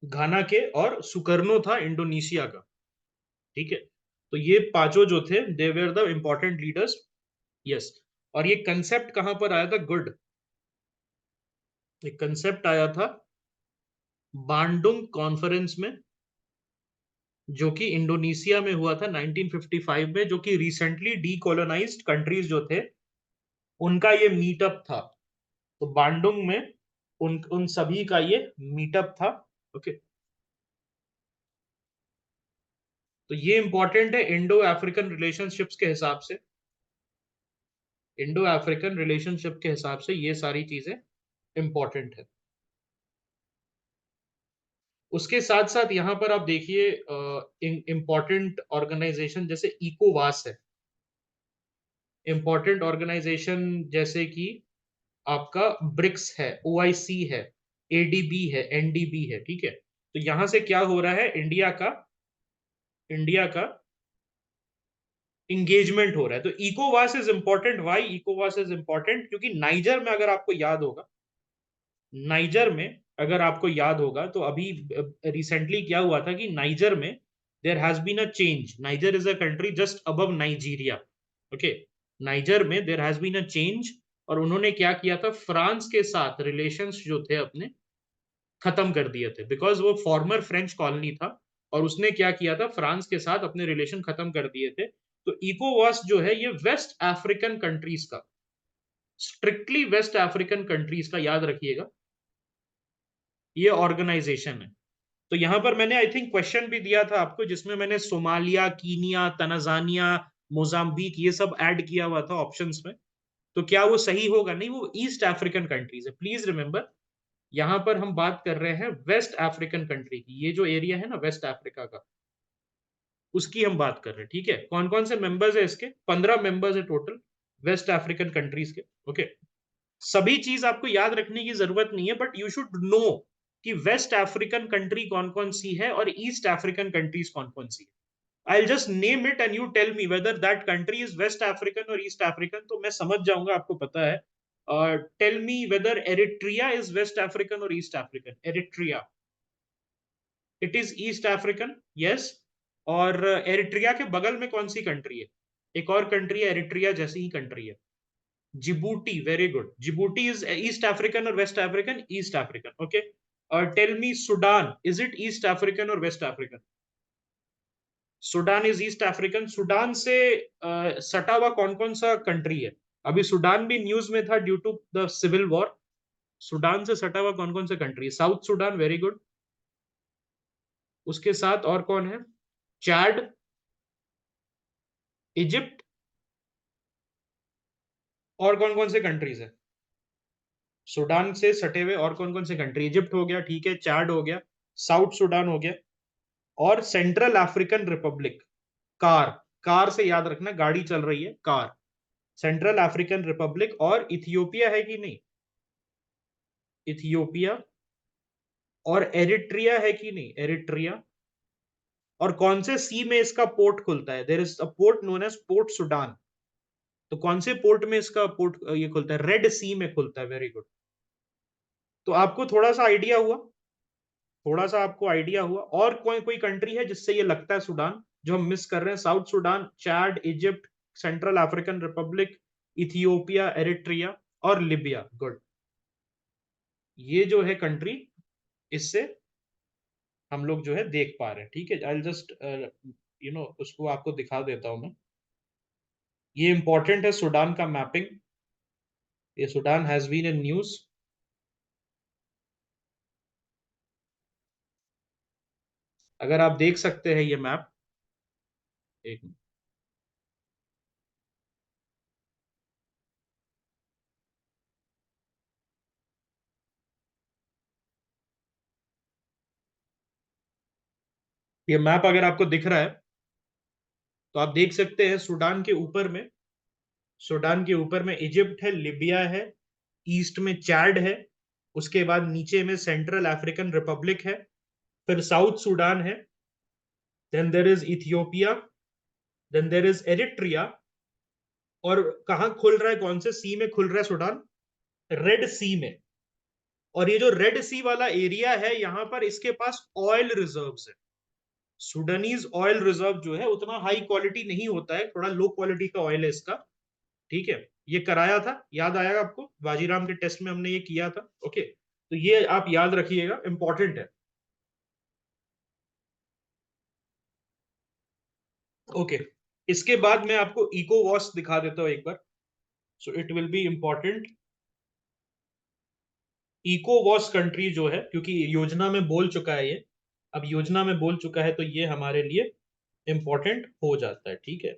S1: घाना के, और सुकर्नो था इंडोनेशिया का, ठीक है। तो ये पांचों जो थे, they were the important leaders. Yes, और ये कंसेप्ट कहां पर आया था? गुड, ये कंसेप्ट आया था बांडुंग कॉन्फ्रेंस में, जो कि इंडोनेशिया में हुआ था 1955 में, जो कि रिसेंटली डीकोलोनाइज्ड कंट्रीज जो थे उनका ये मीटअप था। तो बांडुंग में उन उन सभी का ये मीटअप था। ओके, तो ये इंपॉर्टेंट है इंडो अफ्रीकन रिलेशनशिप्स के हिसाब से, इंडो अफ्रीकन रिलेशनशिप के हिसाब से ये सारी चीजें इंपॉर्टेंट है। उसके साथ साथ यहाँ पर आप देखिए इंपॉर्टेंट ऑर्गेनाइजेशन जैसे इकोवास है, इंपॉर्टेंट ऑर्गेनाइजेशन जैसे कि आपका ब्रिक्स है, ओआईसी है, एडीबी है, एनडीबी है, ठीक है। तो यहां से क्या हो रहा है, इंडिया का इंगेजमेंट हो रहा है। तो इकोवास is important, Y इकोवास is important? क्योंकि नाइजर में अगर आपको याद होगा, नाइजर में अगर आपको याद होगा, तो अभी रिसेंटली क्या हुआ था कि नाइजर में there has been a change, Niger is a country just above Nigeria, okay. Niger में there has been a change, और उन्होंने क्या किया था, फ्रांस के साथ रिलेशंस जो थे अपने खत्म कर दिए थे, बिकॉज वो फॉर्मर फ्रेंच कॉलोनी था, और उसने क्या किया था, फ्रांस के साथ अपने रिलेशन खत्म कर दिए थे। तो इकोवास जो है ये वेस्ट अफ्रीकन कंट्रीज का, स्ट्रिक्टली वेस्ट अफ्रीकन कंट्रीज का, याद रखिएगा, ये ऑर्गेनाइजेशन है। तो यहां पर मैंने आई थिंक क्वेश्चन भी दिया था आपको, जिसमें मैंने सोमालिया, कीनिया, तंजानिया, मोजाम्बिक ये सब ऐड किया हुआ था ऑप्शंस में। तो क्या वो सही होगा? नहीं, वो ईस्ट अफ्रीकन कंट्रीज है, प्लीज रिमेंबर। यहां पर हम बात कर रहे हैं वेस्ट अफ्रीकन कंट्री की, ये जो एरिया है ना वेस्ट अफ्रीका का, उसकी हम बात कर रहे हैं, ठीक है। कौन कौन से मेंबर्स है इसके? 15 मेंबर्स है टोटल वेस्ट अफ्रीकन कंट्रीज के, ओके। सभी चीज आपको याद रखने की जरूरत नहीं है, बट यू शुड नो कि वेस्ट अफ्रीकन कंट्री कौन कौन सी है और ईस्ट अफ्रीकन कंट्रीज कौन कौन सी है। I just name it and you tell me whether that country is West African और ईस्ट अफ्रीकन, तो मैं समझ जाऊंगा आपको पता है। Tell me whether Eritrea is West African और East African. Eritrea, it is East African, yes. और एरिट्रिया के बगल में कौन सी कंट्री है? एक और कंट्री है एरिट्रिया जैसी ही कंट्री है, Djibouti, very good. Djibouti is East African और West African? East African, okay. और tell me Sudan, is it East African और West African? Sudan is East African. Sudan से सटा हुआ कौन कौन सा कंट्री है? अभी सूडान भी न्यूज में था due to the civil war. Sudan से सटा हुआ कौन कौन सा कंट्री है? South Sudan, very good. उसके साथ और कौन है? चैड, इजिप्ट, और कौन कौन से कंट्रीज है? सूडान से सटे हुए और कौन कौन से कंट्री? इजिप्ट हो गया, ठीक है, चाड हो गया, साउथ सूडान हो गया, और central African Republic. Car, car से याद रखना, गाड़ी चल रही है, कार। सेंट्रल अफ्रीकन रिपब्लिक, और इथियोपिया है कि नहीं? इथियोपिया, और एरिट्रिया है कि नहीं? एरिट्रिया। और कौन से सी में इसका पोर्ट खुलता है? There is a port known as Port Sudan. तो कौन से पोर्ट में इसका पोर्ट ये खुलता है? रेड सी में खुलता है, वेरी गुड। तो आपको थोड़ा सा आइडिया हुआ, थोड़ा सा आपको आइडिया हुआ। और कोई कोई कंट्री है जिससे ये लगता है सूडान, जो हम मिस कर रहे हैं? South Sudan, Chad, Egypt, central African Republic, Ethiopia, Eritrea, और लिबिया, गुड। ये जो है कंट्री, इससे हम लोग जो है देख पा रहे हैं, ठीक है। आई जस्ट उसको आपको दिखा देता हूं मैं। ये इंपॉर्टेंट है सूडान का मैपिंग। ये Sudan has been in news. अगर आप देख सकते हैं ये मैप, एक मिनट। ये मैप अगर आपको दिख रहा है, तो आप देख सकते हैं सूडान के ऊपर में, सूडान के ऊपर में इजिप्ट है, लिबिया है, ईस्ट में चैड है, उसके बाद नीचे में सेंट्रल अफ्रीकन रिपब्लिक है, फिर साउथ सूडान है, then there is Ethiopia, then there is Eritrea. और कहाँ खुल रहा है, कौन से सी में खुल रहा है सूडान? रेड सी में। और ये जो रेड सी वाला एरिया है, यहां पर इसके पास ऑयल रिजर्व्स है। सुडानीज ऑयल रिजर्व जो है उतना हाई क्वालिटी नहीं होता है, थोड़ा लो क्वालिटी का ऑयल है इसका, ठीक है। ये कराया था, याद आएगा आपको, बाजीराम के टेस्ट में हमने ये किया था, ओके। तो ये आप याद रखिएगा, इंपॉर्टेंट है, ओके। इसके बाद मैं आपको इकोवॉस दिखा देता हूं एक बार, so it will be important. इकोवॉस कंट्री जो है, क्योंकि योजना में बोल चुका है ये, अब योजना में बोल चुका है तो ये हमारे लिए इंपॉर्टेंट हो जाता है, ठीक है।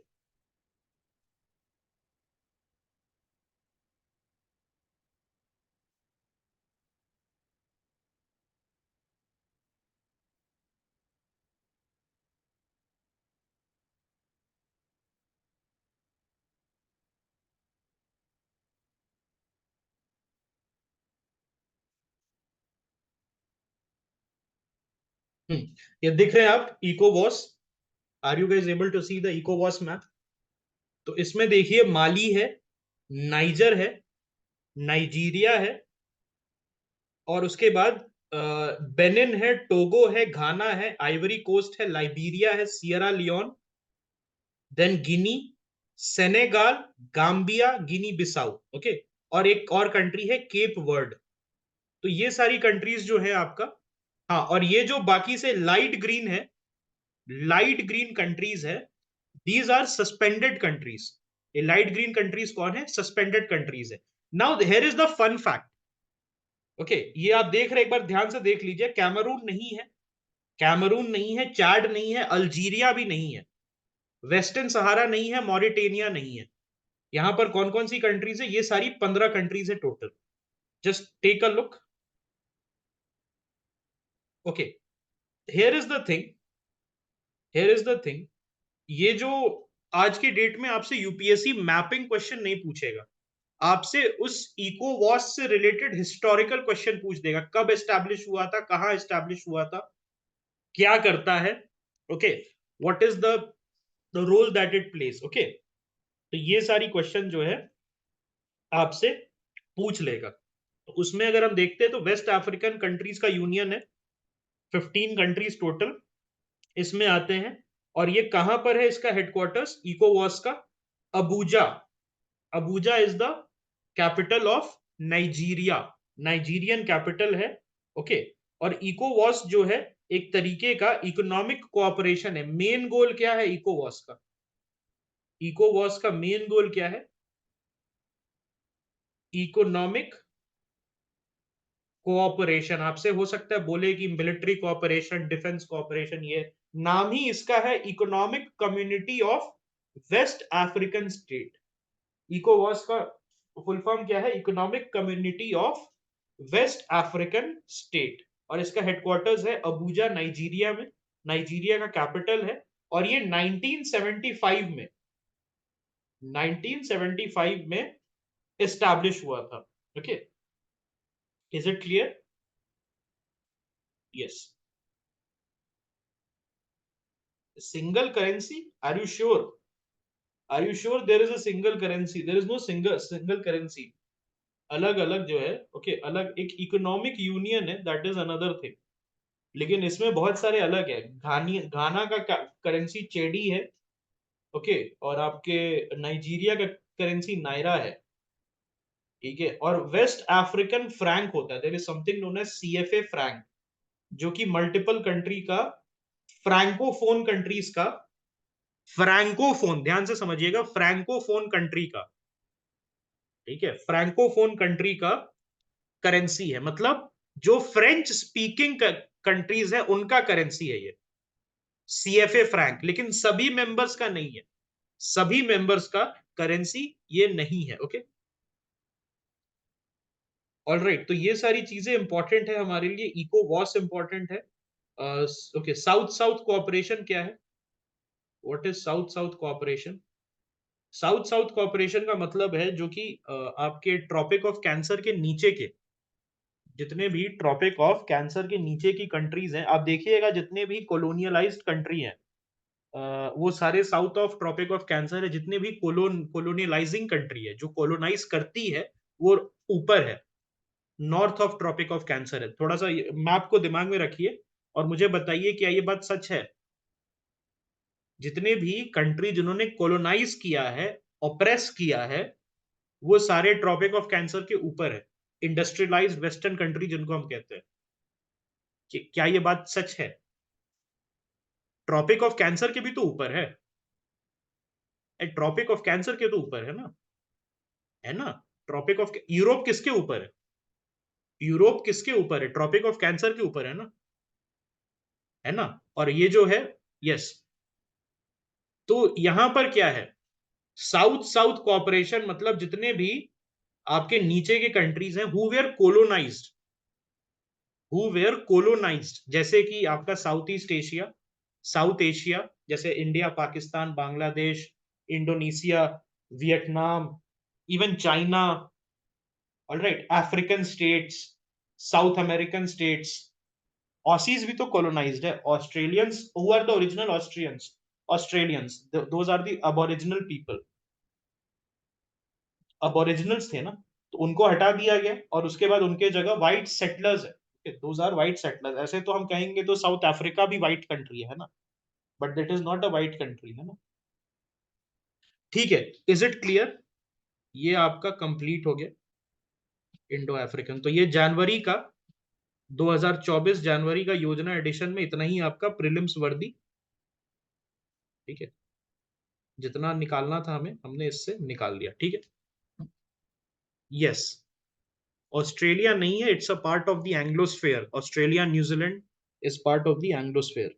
S1: ये दिख रहे हैं आप इकोवॉस? Are you guys able to see the इकोवॉस map? तो इसमें देखिए, माली है, नाइजर है, नाइजीरिया है, और उसके बाद बेनिन है, टोगो है, घाना है, आइवरी कोस्ट है, लाइबेरिया है, सियरा लियोन, देन गिनी, सेनेगाल, गाम्बिया, गिनी बिसाऊ, ओके, और एक और कंट्री है केप वर्ड। तो ये सारी कंट्रीज जो है आपका, हाँ, और ये जो बाकी से लाइट ग्रीन है, लाइट ग्रीन कंट्रीज है, दीज आर सस्पेंडेड कंट्रीज। ये लाइट ग्रीन कंट्रीज कौन है? सस्पेंडेड कंट्रीज है। Now here is the fun fact, okay, ये आप देख रहे, एक बार ध्यान से देख लीजिए, कैमरून नहीं है, कैमरून नहीं है, चाड नहीं है, अल्जीरिया भी नहीं है, वेस्टर्न सहारा नहीं है, मॉरिटेनिया नहीं है। यहां पर कौन कौन सी कंट्रीज है? ये सारी 15 कंट्रीज है total. Just take a look, okay. Here is the thing, here is the thing, ये जो आज के डेट में आपसे यूपीएससी मैपिंग क्वेश्चन नहीं पूछेगा, आपसे उस इकोवॉस से रिलेटेड हिस्टोरिकल क्वेश्चन पूछ देगा। कब एस्टैब्लिश हुआ था, कहां एस्टैब्लिश हुआ था, क्या करता है, okay, what is the role that it plays, okay. तो ये सारी क्वेश्चन जो है आपसे पूछ लेगा। तो उसमें अगर हम देखते हैं तो वेस्ट अफ्रीकन कंट्रीज का यूनियन है, 15 कंट्रीज टोटल इसमें आते हैं। और ये कहां पर है इसका हेडक्वार्टर्स इकोवॉस का? Abuja. Abuja is the capital of Nigeria, Nigerian capital है, ओके। और इकोवॉस जो है एक तरीके का इकोनॉमिक कोऑपरेशन है। मेन गोल क्या है इकोवॉस का? इकोवॉस का मेन गोल क्या है? Economic cooperation. आपसे हो सकता है बोले कि मिलिट्री कोऑपरेशन, डिफेंस कोऑपरेशन, ये नाम ही इसका है, economic community of West African state. इकोवॉस का फुल फॉर्म क्या है? Economic community of West African state. और इसका हेडक्वार्टर्स है अबूजा, नाइजीरिया में, नाइजीरिया का कैपिटल है। और ये 1975 में, 1975 में एस्टैब्लिश हुआ था, okay. Is it clear? Yes. Single currency? Are you sure? Are you sure there is a single currency? There is no single currency. अलग अलग जो है, ओके, अलग एक इकोनॉमिक यूनियन है, दैट इज अनदर थिंग। लेकिन इसमें बहुत सारे अलग है। घाना का करेंसी चेडी है, ओके, और आपके नाइजीरिया का करेंसी नायरा है, ठीक है। और वेस्ट अफ्रीकन फ्रैंक होता है, there is something known as CFA franc, जो कि मल्टीपल कंट्री का, फ्रैंकोफोन कंट्रीज का, फ्रैंकोफोन, ध्यान से समझिएगा, फ्रैंकोफोन कंट्री का, ठीक है, फ्रैंकोफोन कंट्री का करेंसी है। मतलब जो फ्रेंच स्पीकिंग कंट्रीज है उनका करेंसी है ये सीएफए फ्रैंक, लेकिन सभी मेंबर्स का नहीं है, सभी मेंबर्स का करेंसी ये नहीं है, ओके। ऑल राइट, तो ये सारी चीजें इंपॉर्टेंट है हमारे लिए। इको वॉस इंपॉर्टेंट है, ओके। साउथ साउथ कोऑपरेशन क्या है? What is south south cooperation? South south cooperation का मतलब है जो कि आपके ट्रॉपिक ऑफ कैंसर के नीचे के, जितने भी ट्रॉपिक ऑफ कैंसर के नीचे की कंट्रीज हैं, आप देखिएगा जितने भी कॉलोनियलाइज्ड कंट्री हैं, वो सारे south of Tropic of Cancer है। जितने भी कोलोनियलाइजिंग कंट्री है, जो कोलोनाइज करती है, वो ऊपर है, north of Tropic of Cancer है। थोड़ा सा मैप को दिमाग में रखिए और मुझे बताइए क्या ये बात सच है? जितने भी कंट्री जिन्होंने कोलोनाइज किया है, ऑप्रेस किया है, वो सारे ट्रॉपिक ऑफ कैंसर के ऊपर है, इंडस्ट्रियलाइज्ड वेस्टर्न कंट्री जिनको हम कहते हैं। क्या ये बात सच है? ट्रॉपिक ऑफ कैंसर के भी तो ऊपर है, ट्रॉपिक ऑफ कैंसर के तो ऊपर है ना, है ना। ट्रॉपिक ऑफ यूरोप किसके ऊपर है? यूरोप किसके ऊपर है? ट्रॉपिक ऑफ कैंसर के ऊपर है ना, है ना। और ये जो है, यस, तो यहां पर क्या है? साउथ साउथ कोऑपरेशन मतलब जितने भी आपके नीचे के कंट्रीज हैं हु वेयर कोलोनाइज्ड, जैसे कि आपका South East Asia, South Asia, जैसे India, Pakistan, Bangladesh, Indonesia, Vietnam, even China, alright, African states, South American states. Aussies भी तो कॉलोनाइज्ड है, Australians, who are the original Austrians, Australians, those are the aboriginal people, aboriginals थे ना, तो उनको हटा दिया गया और उसके बाद उनके जगह व्हाइट सेटलर्स है, दोज आर व्हाइट सेटलर्स। ऐसे तो हम कहेंगे तो साउथ अफ्रीका भी व्हाइट कंट्री है ना, but that is not a white country, है ना। ठीक है, इज इट क्लियर? ये आपका कंप्लीट हो गया इंडो अफ्रीकन। तो ये जनवरी का 2024 जनवरी का योजना एडिशन में इतना ही आपका प्रीलिम्स वर्दी। ठीक है, जितना निकालना था हमें, हमने इससे निकाल लिया। ठीक है। यस, ऑस्ट्रेलिया नहीं है, it's a part of the Anglosphere. Australia New Zealand is part of the एंग्लोस्फेयर।